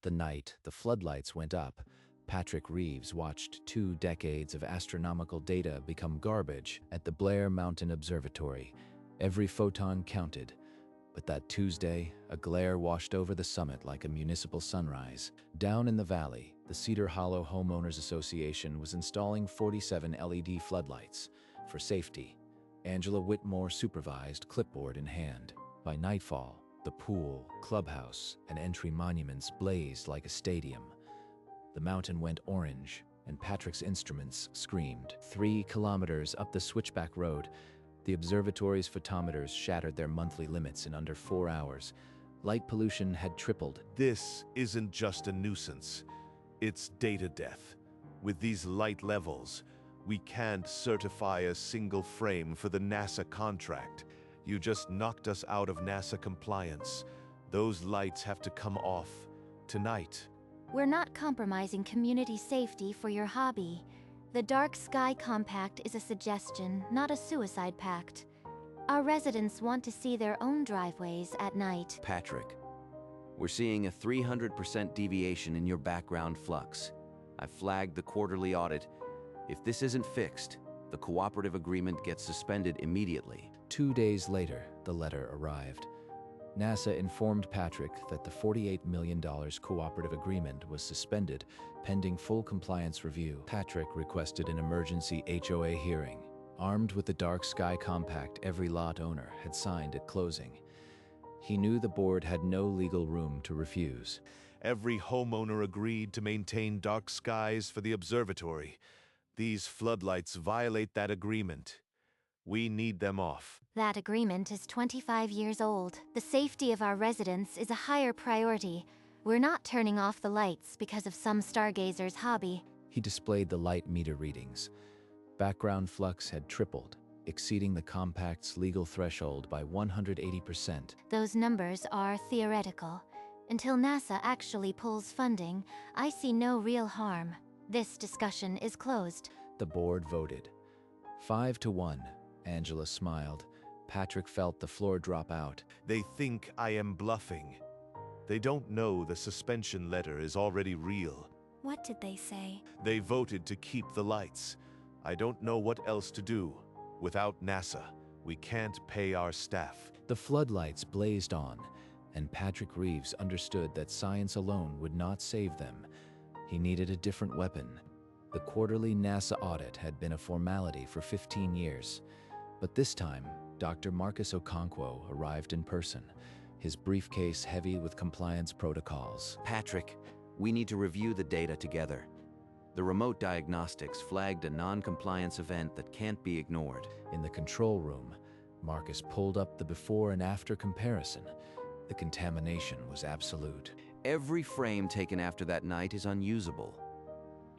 The night the floodlights went up, Patrick Reeves watched 2 decades of astronomical data become garbage at the Blair Mountain Observatory. Every photon counted. But that Tuesday, a glare washed over the summit like a municipal sunrise. Down in the valley, the Cedar Hollow Homeowners Association was installing 47 LED floodlights for safety. Angela Whitmore supervised, clipboard in hand. By nightfall, the pool, clubhouse, and entry monuments blazed like a stadium. The mountain went orange, and Patrick's instruments screamed. 3 kilometers up the switchback road, the observatory's photometers shattered their monthly limits in under 4 hours. Light pollution had tripled. This isn't just a nuisance. It's data death. With these light levels, we can't certify a single frame for the NASA contract. You just knocked us out of NASA compliance. Those lights have to come off tonight. We're not compromising community safety for your hobby. The Dark Sky Compact is a suggestion, not a suicide pact. Our residents want to see their own driveways at night. Patrick, we're seeing a 300% deviation in your background flux. I've flagged the quarterly audit. If this isn't fixed, the cooperative agreement gets suspended immediately. 2 days later, the letter arrived. NASA informed Patrick that the $48 million cooperative agreement was suspended pending full compliance review. Patrick requested an emergency HOA hearing. Armed with the Dark Sky Compact every lot owner had signed at closing, he knew the board had no legal room to refuse. Every homeowner agreed to maintain dark skies for the observatory. These floodlights violate that agreement. We need them off. That agreement is 25 years old. The safety of our residents is a higher priority. We're not turning off the lights because of some stargazer's hobby. He displayed the light meter readings. Background flux had tripled, exceeding the compact's legal threshold by 180%. Those numbers are theoretical. Until NASA actually pulls funding, I see no real harm. This discussion is closed. The board voted. 5-1. Angela smiled. Patrick felt the floor drop out. They think I am bluffing. They don't know the suspension letter is already real. What did they say? They voted to keep the lights. I don't know what else to do. Without NASA, we can't pay our staff. The floodlights blazed on, and Patrick Reeves understood that science alone would not save them. He needed a different weapon. The quarterly NASA audit had been a formality for 15 years. But this time, Dr. Marcus Okonkwo arrived in person, his briefcase heavy with compliance protocols. Patrick, we need to review the data together. The remote diagnostics flagged a non-compliance event that can't be ignored. In the control room, Marcus pulled up the before and after comparison. The contamination was absolute. Every frame taken after that night is unusable.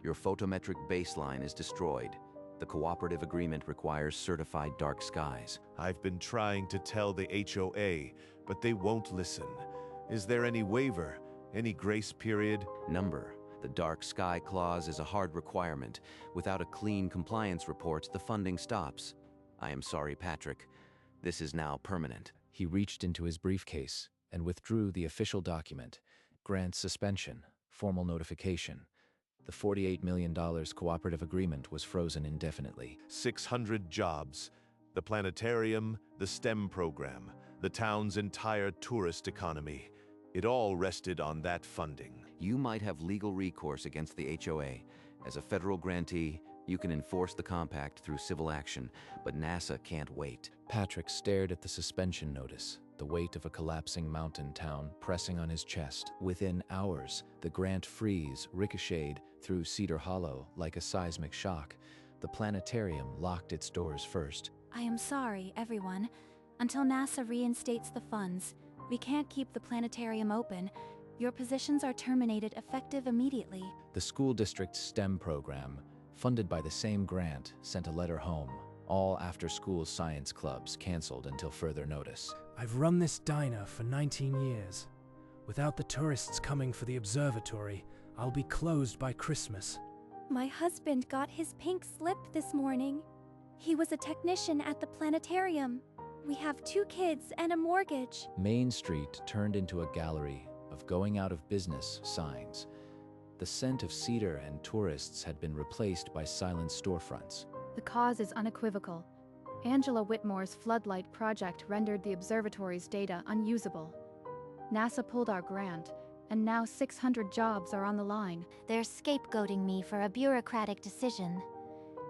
Your photometric baseline is destroyed. The cooperative agreement requires certified dark skies. I've been trying to tell the HOA, but they won't listen. Is there any waiver? Any grace period? Number. The dark sky clause is a hard requirement. Without a clean compliance report, the funding stops. I am sorry, Patrick. This is now permanent. He reached into his briefcase and withdrew the official document. Grant suspension, formal notification. The $48 million cooperative agreement was frozen indefinitely. 600 jobs. The planetarium, the STEM program, the town's entire tourist economy. It all rested on that funding. You might have legal recourse against the HOA. As a federal grantee, you can enforce the compact through civil action, but NASA can't wait. Patrick stared at the suspension notice, the weight of a collapsing mountain town pressing on his chest. Within hours, the grant freeze ricocheted through Cedar Hollow like a seismic shock. The planetarium locked its doors first. I am sorry, everyone. Until NASA reinstates the funds, we can't keep the planetarium open. Your positions are terminated effective immediately. The school district's STEM program, funded by the same grant, sent a letter home. All after-school science clubs canceled until further notice. I've run this diner for 19 years. Without the tourists coming for the observatory, I'll be closed by Christmas. My husband got his pink slip this morning. He was a technician at the planetarium. We have 2 kids and a mortgage. Main Street turned into a gallery of of going out of business signs. The scent of cedar and tourists had been replaced by silent storefronts. The cause is unequivocal. Angela Whitmore's Floodlight project rendered the observatory's data unusable. NASA pulled our grant, and now 600 jobs are on the line. They're scapegoating me for a bureaucratic decision.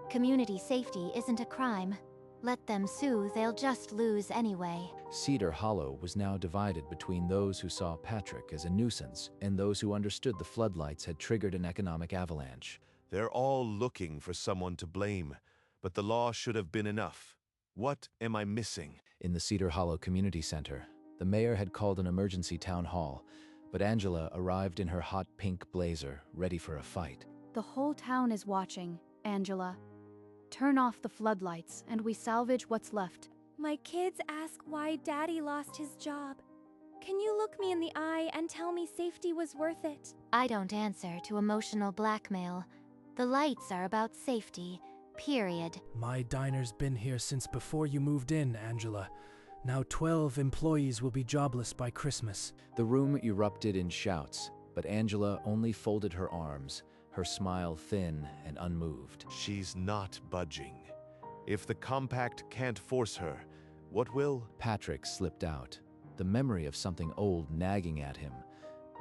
Community safety isn't a crime. Let them sue, they'll just lose anyway. Cedar Hollow was now divided between those who saw Patrick as a nuisance and those who understood the floodlights had triggered an economic avalanche. They're all looking for someone to blame, but the law should have been enough. What am I missing? In the Cedar Hollow Community Center, the mayor had called an emergency town hall, but Angela arrived in her hot pink blazer, ready for a fight. The whole town is watching, Angela. Turn off the floodlights, and we salvage what's left. My kids ask why Daddy lost his job. Can you look me in the eye and tell me safety was worth it? I don't answer to emotional blackmail. The lights are about safety, period. My diner's been here since before you moved in, Angela. Now 12 employees will be jobless by Christmas. The room erupted in shouts, but Angela only folded her arms, her smile thin and unmoved. She's not budging. If the compact can't force her, what will? Patrick slipped out, the memory of something old nagging at him.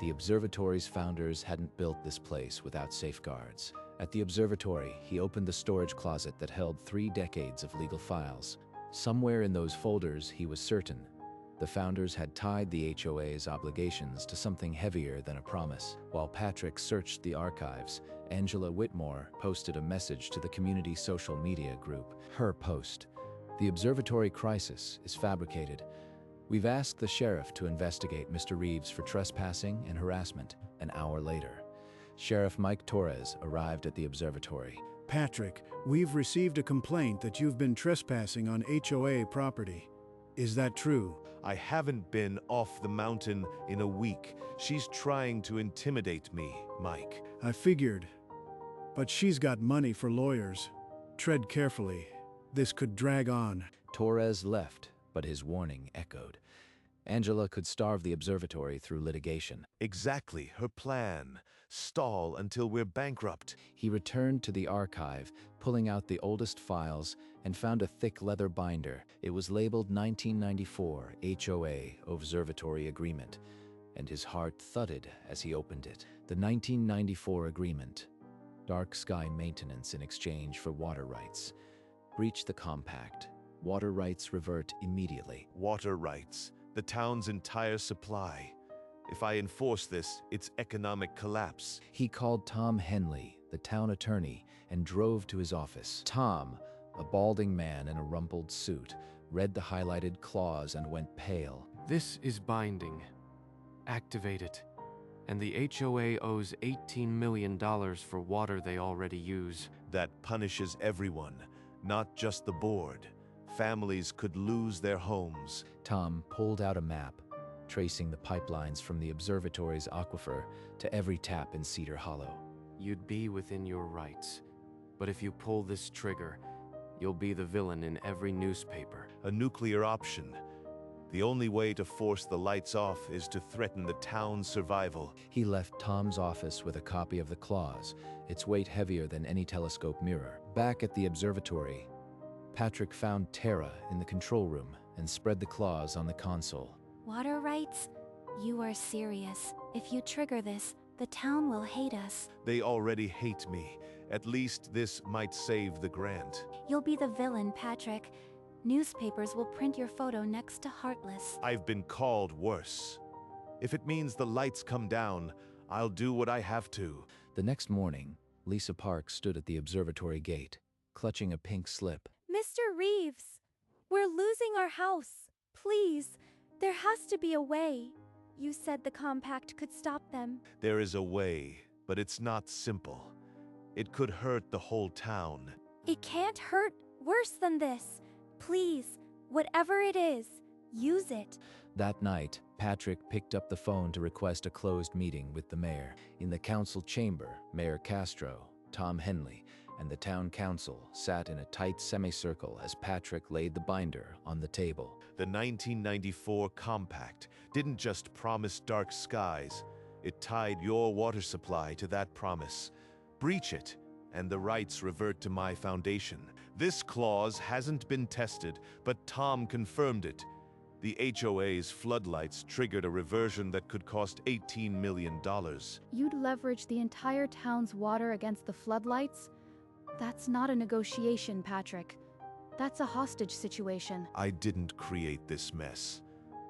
The observatory's founders hadn't built this place without safeguards. At the observatory, he opened the storage closet that held 3 decades of legal files. Somewhere in those folders, he was certain, the founders had tied the HOA's obligations to something heavier than a promise. While Patrick searched the archives, Angela Whitmore posted a message to the community social media group. Her post: "The observatory crisis is fabricated. We've asked the sheriff to investigate Mr. Reeves for trespassing and harassment." An hour later, Sheriff Mike Torres arrived at the observatory. Patrick, we've received a complaint that you've been trespassing on HOA property. Is that true? I haven't been off the mountain in a week. She's trying to intimidate me, Mike. I figured. But she's got money for lawyers. Tread carefully. This could drag on. Torres left, but his warning echoed. Angela could starve the observatory through litigation. Exactly her plan. Stall until we're bankrupt. He returned to the archive, pulling out the oldest files, and found a thick leather binder. It was labeled 1994 HOA Observatory Agreement, and his heart thudded as he opened it. The 1994 agreement: dark sky maintenance in exchange for water rights. Breach the compact. Water rights revert immediately. Water rights. The town's entire supply. If I enforce this, it's economic collapse. He called Tom Henley, the town attorney, and drove to his office. Tom, a balding man in a rumpled suit, read the highlighted clause and went pale. "This is binding. Activate it. And the HOA owes $18 million for water they already use." That punishes everyone, not just the board. Families could lose their homes. Tom pulled out a map, tracing the pipelines from the observatory's aquifer to every tap in Cedar Hollow. "You'd be within your rights. But if you pull this trigger, you'll be the villain in every newspaper." A nuclear option. The only way to force the lights off is to threaten the town's survival. He left Tom's office with a copy of the clause, its weight heavier than any telescope mirror. Back at the observatory, Patrick found Tara in the control room and spread the clause on the console. Water rights? You are serious. If you trigger this, the town will hate us. They already hate me. At least this might save the grant. You'll be the villain, Patrick. Newspapers will print your photo next to Heartless. I've been called worse. If it means the lights come down, I'll do what I have to. The next morning, Lisa Park stood at the observatory gate, clutching a pink slip. Mr. Reeves, we're losing our house. Please, there has to be a way. You said the compact could stop them. There is a way, but it's not simple. It could hurt the whole town. It can't hurt worse than this. Please, whatever it is, use it. That night, Patrick picked up the phone to request a closed meeting with the mayor. In the council chamber, Mayor Castro, Tom Henley, and the town council sat in a tight semicircle as Patrick laid the binder on the table. The 1994 compact didn't just promise dark skies, it tied your water supply to that promise. Breach it, and the rights revert to my foundation. This clause hasn't been tested, but Tom confirmed it. The HOA's floodlights triggered a reversion that could cost $18 million. You'd leverage the entire town's water against the floodlights? That's not a negotiation, Patrick. That's a hostage situation. I didn't create this mess,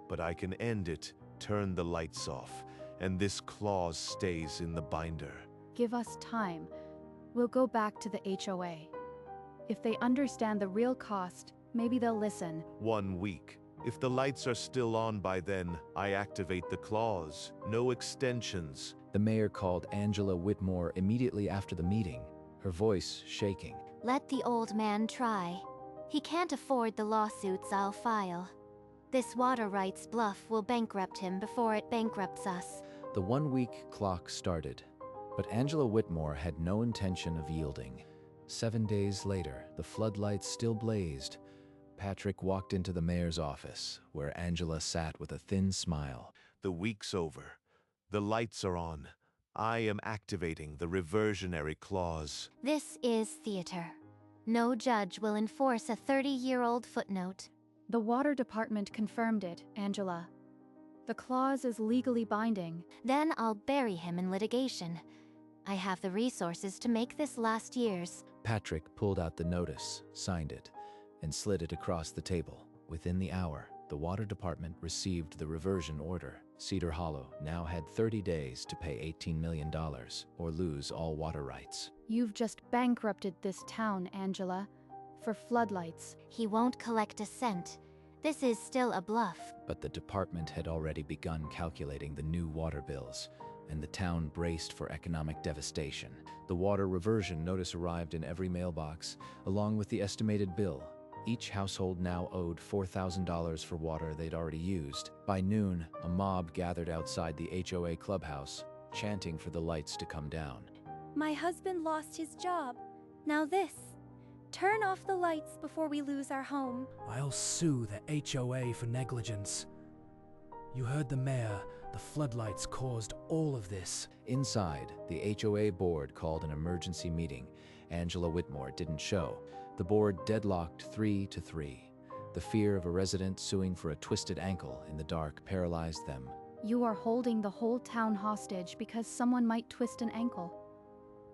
but I can end it, turn the lights off, and this clause stays in the binder. Give us time. We'll go back to the HOA. If they understand the real cost, maybe they'll listen. 1 week. If the lights are still on by then, I activate the clause. No extensions. The mayor called Angela Whitmore immediately after the meeting, her voice shaking. Let the old man try. He can't afford the lawsuits I'll file. This water rights bluff will bankrupt him before it bankrupts us. The 1 week clock started, but Angela Whitmore had no intention of yielding. 7 days later, the floodlights still blazed. Patrick walked into the mayor's office, where Angela sat with a thin smile. The week's over. The lights are on. I am activating the reversionary clause. This is theater. No judge will enforce a 30-year-old footnote. The water department confirmed it, Angela. The clause is legally binding. Then I'll bury him in litigation. I have the resources to make this last year's. Patrick pulled out the notice, signed it, and slid it across the table. Within the hour, the water department received the reversion order. Cedar Hollow now had 30 days to pay $18 million or lose all water rights. You've just bankrupted this town, Angela, for floodlights. He won't collect a cent. This is still a bluff. But the department had already begun calculating the new water bills, and the town braced for economic devastation. The water reversion notice arrived in every mailbox, along with the estimated bill. Each household now owed $4,000 for water they'd already used. By noon, a mob gathered outside the HOA clubhouse, chanting for the lights to come down. My husband lost his job. Now this. Turn off the lights before we lose our home. I'll sue the HOA for negligence. You heard the mayor. The floodlights caused all of this. Inside, the HOA board called an emergency meeting. Angela Whitmore didn't show. The board deadlocked 3-3. The fear of a resident suing for a twisted ankle in the dark paralyzed them. You are holding the whole town hostage because someone might twist an ankle.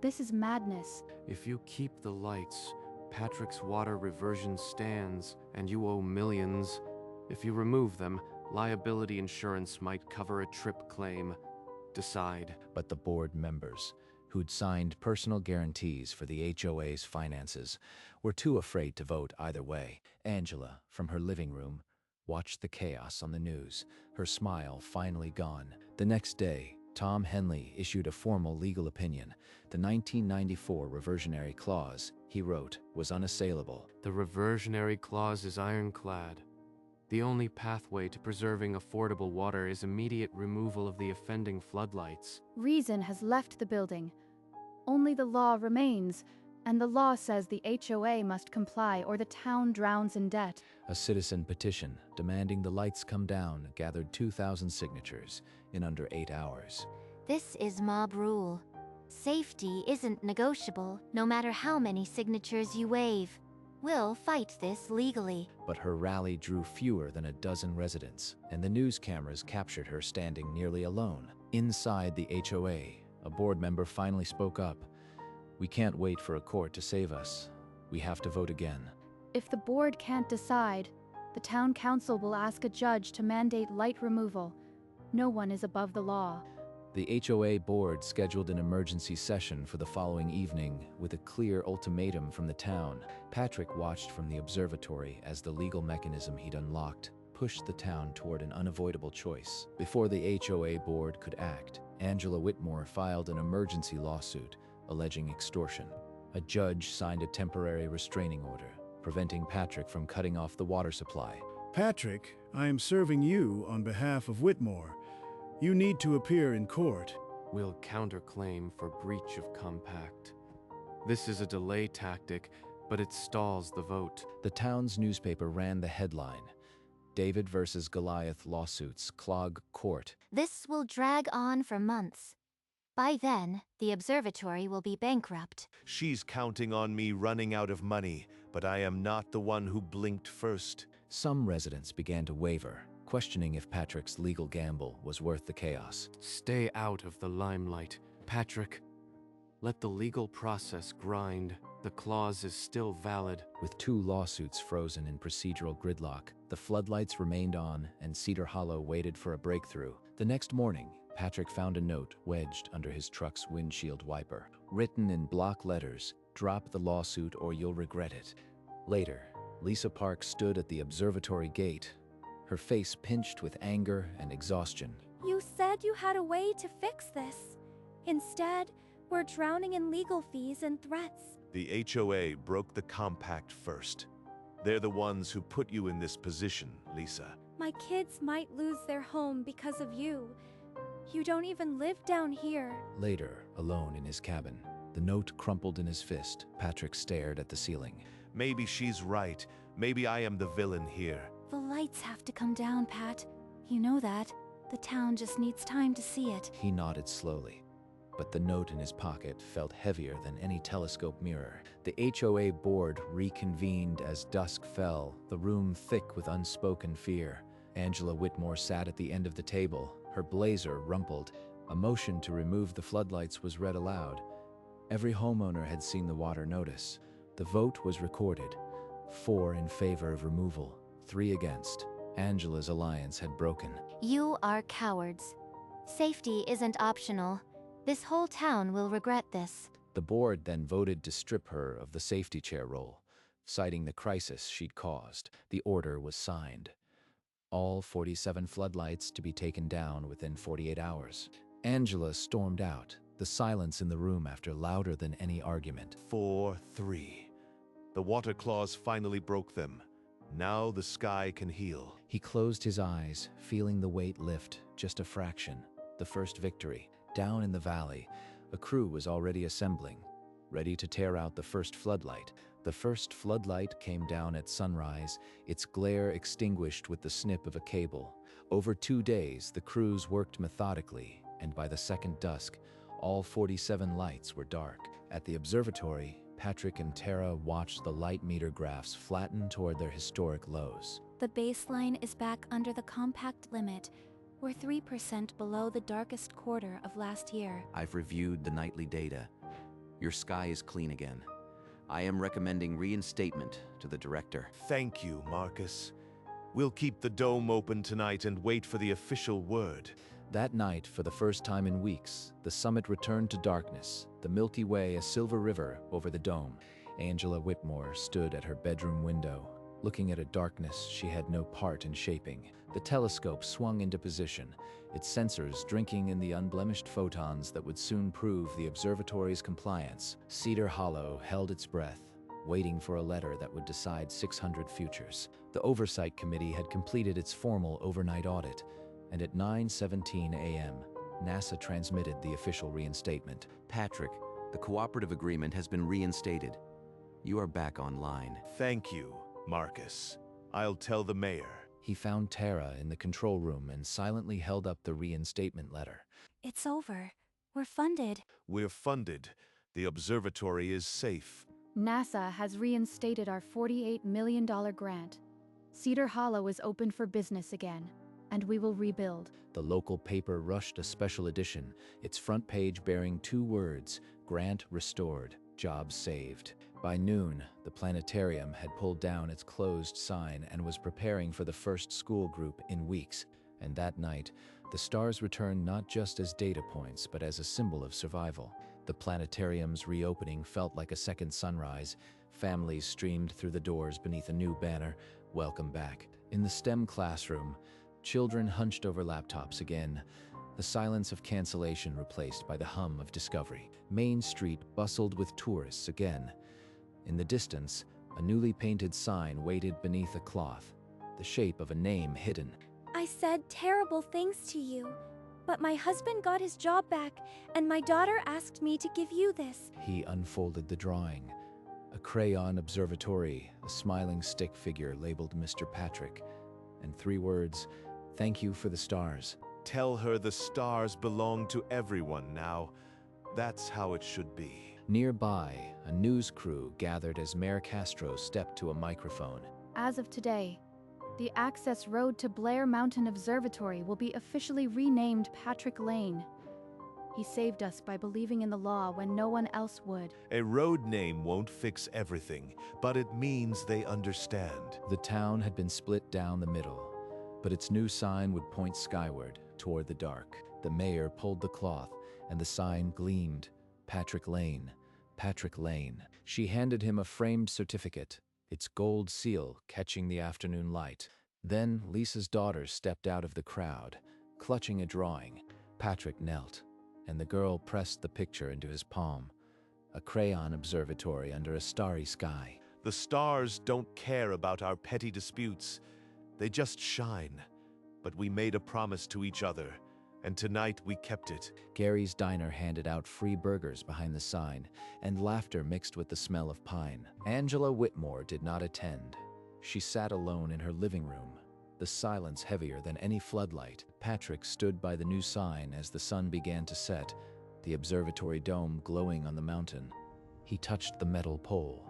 This is madness. If you keep the lights, Patrick's water reversion stands, and you owe millions. If you remove them, liability insurance might cover a trip claim. Decide. But the board members, who'd signed personal guarantees for the HOA's finances, were too afraid to vote either way. Angela, from her living room, watched the chaos on the news, her smile finally gone. The next day, Tom Henley issued a formal legal opinion. The 1994 reversionary clause, he wrote, was unassailable. The reversionary clause is ironclad. The only pathway to preserving affordable water is immediate removal of the offending floodlights. Reason has left the building. Only the law remains, and the law says the HOA must comply or the town drowns in debt. A citizen petition demanding the lights come down gathered 2,000 signatures in under 8 hours. This is mob rule. Safety isn't negotiable, no matter how many signatures you wave. We'll fight this legally. But her rally drew fewer than a dozen residents, and the news cameras captured her standing nearly alone. Inside the HOA, a board member finally spoke up. We can't wait for a court to save us. We have to vote again. If the board can't decide, the town council will ask a judge to mandate light removal. No one is above the law. The HOA board scheduled an emergency session for the following evening with a clear ultimatum from the town. Patrick watched from the observatory as the legal mechanism he'd unlocked pushed the town toward an unavoidable choice. Before the HOA board could act, Angela Whitmore filed an emergency lawsuit alleging extortion. A judge signed a temporary restraining order, preventing Patrick from cutting off the water supply. Patrick, I am serving you on behalf of Whitmore. You need to appear in court. We'll counterclaim for breach of compact. This is a delay tactic, but it stalls the vote. The town's newspaper ran the headline, David versus Goliath lawsuits clog court. This will drag on for months. By then, the observatory will be bankrupt. She's counting on me running out of money, but I am not the one who blinked first. Some residents began to waver, questioning if Patrick's legal gamble was worth the chaos. Stay out of the limelight, Patrick. Let the legal process grind. The clause is still valid. With 2 lawsuits frozen in procedural gridlock, the floodlights remained on and Cedar Hollow waited for a breakthrough. The next morning, Patrick found a note wedged under his truck's windshield wiper. Written in block letters, "Drop the lawsuit or you'll regret it." Later, Lisa Park stood at the observatory gate, her face pinched with anger and exhaustion. You said you had a way to fix this. Instead, we're drowning in legal fees and threats. The HOA broke the compact first. They're the ones who put you in this position, Lisa. My kids might lose their home because of you. You don't even live down here. Later, alone in his cabin, the note crumpled in his fist. Patrick stared at the ceiling. Maybe she's right. Maybe I am the villain here. The lights have to come down, Pat. You know that. The town just needs time to see it. He nodded slowly, but the note in his pocket felt heavier than any telescope mirror. The HOA board reconvened as dusk fell, the room thick with unspoken fear. Angela Whitmore sat at the end of the table, her blazer rumpled. A motion to remove the floodlights was read aloud. Every homeowner had seen the water notice. The vote was recorded. 4 in favor of removal, 3 against. Angela's alliance had broken. You are cowards. Safety isn't optional. This whole town will regret this. The board then voted to strip her of the safety chair role, citing the crisis she'd caused. The order was signed. All 47 floodlights to be taken down within 48 hours. Angela stormed out, the silence in the room after louder than any argument. 4-3. The water clause finally broke them. Now the sky can heal. He closed his eyes, feeling the weight lift just a fraction. The first victory. Down in the valley, a crew was already assembling, ready to tear out the first floodlight. The first floodlight came down at sunrise, its glare extinguished with the snip of a cable. Over 2 days, the crews worked methodically, and by the second dusk, all 47 lights were dark. At the observatory, Patrick and Tara watched the light meter graphs flatten toward their historic lows. The baseline is back under the compact limit. We're 3% below the darkest quarter of last year. I've reviewed the nightly data. Your sky is clean again. I am recommending reinstatement to the director. Thank you, Marcus. We'll keep the dome open tonight and wait for the official word. That night, for the first time in weeks, the summit returned to darkness, the Milky Way a silver river over the dome. Angela Whitmore stood at her bedroom window, looking at a darkness she had no part in shaping. The telescope swung into position, its sensors drinking in the unblemished photons that would soon prove the observatory's compliance. Cedar Hollow held its breath, waiting for a letter that would decide 600 futures. The Oversight Committee had completed its formal overnight audit, and at 9:17 a.m., NASA transmitted the official reinstatement. Patrick, the cooperative agreement has been reinstated. You are back online. Thank you, Marcus. I'll tell the mayor. He found Tara in the control room and silently held up the reinstatement letter. It's over. We're funded. We're funded. The observatory is safe. NASA has reinstated our $48 million grant. Cedar Hollow is open for business again, and we will rebuild. The local paper rushed a special edition, its front page bearing 2 words, "Grant restored, jobs saved." By noon, the planetarium had pulled down its closed sign and was preparing for the first school group in weeks. And that night, the stars returned not just as data points, but as a symbol of survival. The planetarium's reopening felt like a second sunrise. Families streamed through the doors beneath a new banner, "Welcome back." In the STEM classroom, children hunched over laptops again, the silence of cancellation replaced by the hum of discovery. Main Street bustled with tourists again. In the distance, a newly painted sign waited beneath a cloth, the shape of a name hidden. I said terrible things to you, but my husband got his job back, and my daughter asked me to give you this. He unfolded the drawing. A crayon observatory, a smiling stick figure labeled Mr. Patrick. and 3 words, "Thank you for the stars." Tell her the stars belong to everyone now. That's how it should be. Nearby, a news crew gathered as Mayor Castro stepped to a microphone. As of today, the access road to Blair Mountain Observatory will be officially renamed Patrick Lane. He saved us by believing in the law when no one else would. A road name won't fix everything, but it means they understand. The town had been split down the middle, but its new sign would point skyward, toward the dark. The mayor pulled the cloth, and the sign gleamed. Patrick Lane. Patrick Lane. She handed him a framed certificate, its gold seal catching the afternoon light. Then Lisa's daughter stepped out of the crowd, clutching a drawing. Patrick knelt, and the girl pressed the picture into his palm. A crayon observatory under a starry sky. The stars don't care about our petty disputes. They just shine. But we made a promise to each other, and tonight we kept it. Gary's Diner handed out free burgers behind the sign, and laughter mixed with the smell of pine. Angela Whitmore did not attend. She sat alone in her living room, the silence heavier than any floodlight. Patrick stood by the new sign as the sun began to set, the observatory dome glowing on the mountain. He touched the metal pole,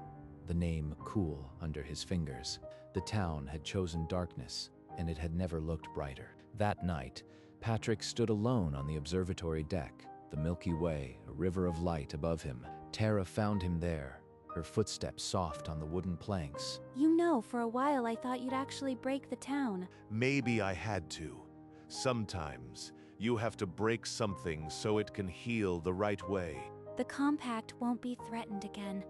the name cool under his fingers. The town had chosen darkness, and it had never looked brighter. That night, Patrick stood alone on the observatory deck, the Milky Way, a river of light above him. Tara found him there, her footsteps soft on the wooden planks. You know, for a while I thought you'd actually break the town. Maybe I had to. Sometimes, you have to break something so it can heal the right way. The compact won't be threatened again.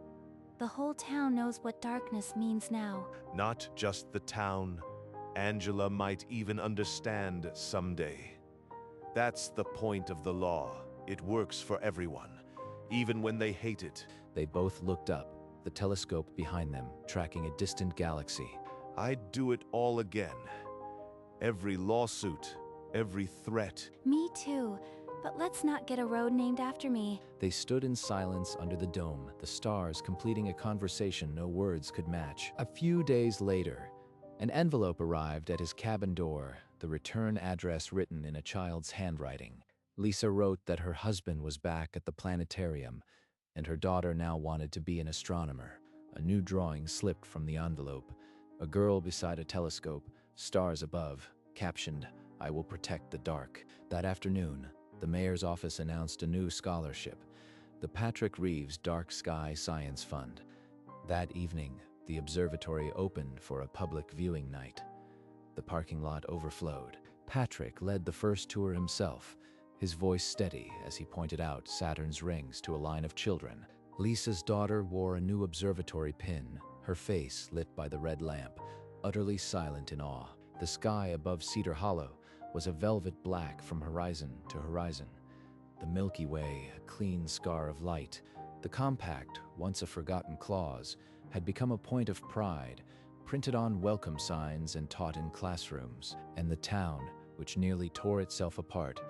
The whole town knows what darkness means now. Not just the town. Angela might even understand someday. That's the point of the law. It works for everyone, even when they hate it. They both looked up, the telescope behind them, tracking a distant galaxy. I'd do it all again. Every lawsuit, every threat. Me too, but let's not get a road named after me. They stood in silence under the dome, the stars completing a conversation no words could match. A few days later, an envelope arrived at his cabin door, the return address written in a child's handwriting. Lisa wrote that her husband was back at the planetarium, and her daughter now wanted to be an astronomer. A new drawing slipped from the envelope. A girl beside a telescope, stars above, captioned, "I will protect the dark." That afternoon, the mayor's office announced a new scholarship, the Patrick Reeves Dark Sky Science Fund. That evening, the observatory opened for a public viewing night. The parking lot overflowed. Patrick led the first tour himself, his voice steady as he pointed out Saturn's rings to a line of children. Lisa's daughter wore a new observatory pin, her face lit by the red lamp, utterly silent in awe. The sky above Cedar Hollow was a velvet black from horizon to horizon. The Milky Way, a clean scar of light. The compact, once a forgotten clause, had become a point of pride, printed on welcome signs and taught in classrooms. And the town, which nearly tore itself apart,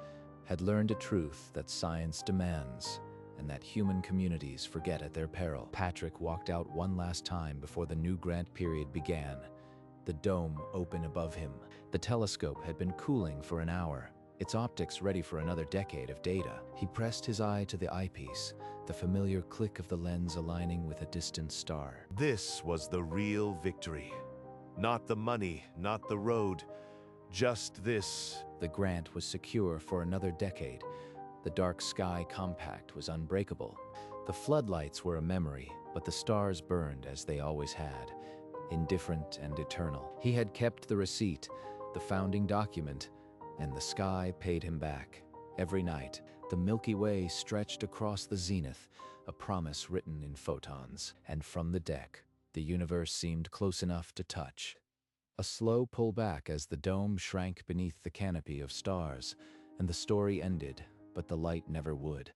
had learned a truth that science demands and that human communities forget at their peril. Patrick walked out one last time before the new grant period began, the dome open above him. The telescope had been cooling for an hour, its optics ready for another decade of data. He pressed his eye to the eyepiece, the familiar click of the lens aligning with a distant star. This was the real victory. Not the money, not the road, just this. The grant was secure for another decade. The dark sky compact was unbreakable. The floodlights were a memory, but the stars burned as they always had, indifferent and eternal. He had kept the receipt, the founding document, and the sky paid him back. Every night, the Milky Way stretched across the zenith, a promise written in photons. And from the deck, the universe seemed close enough to touch. A slow pullback as the dome shrank beneath the canopy of stars, and the story ended, but the light never would.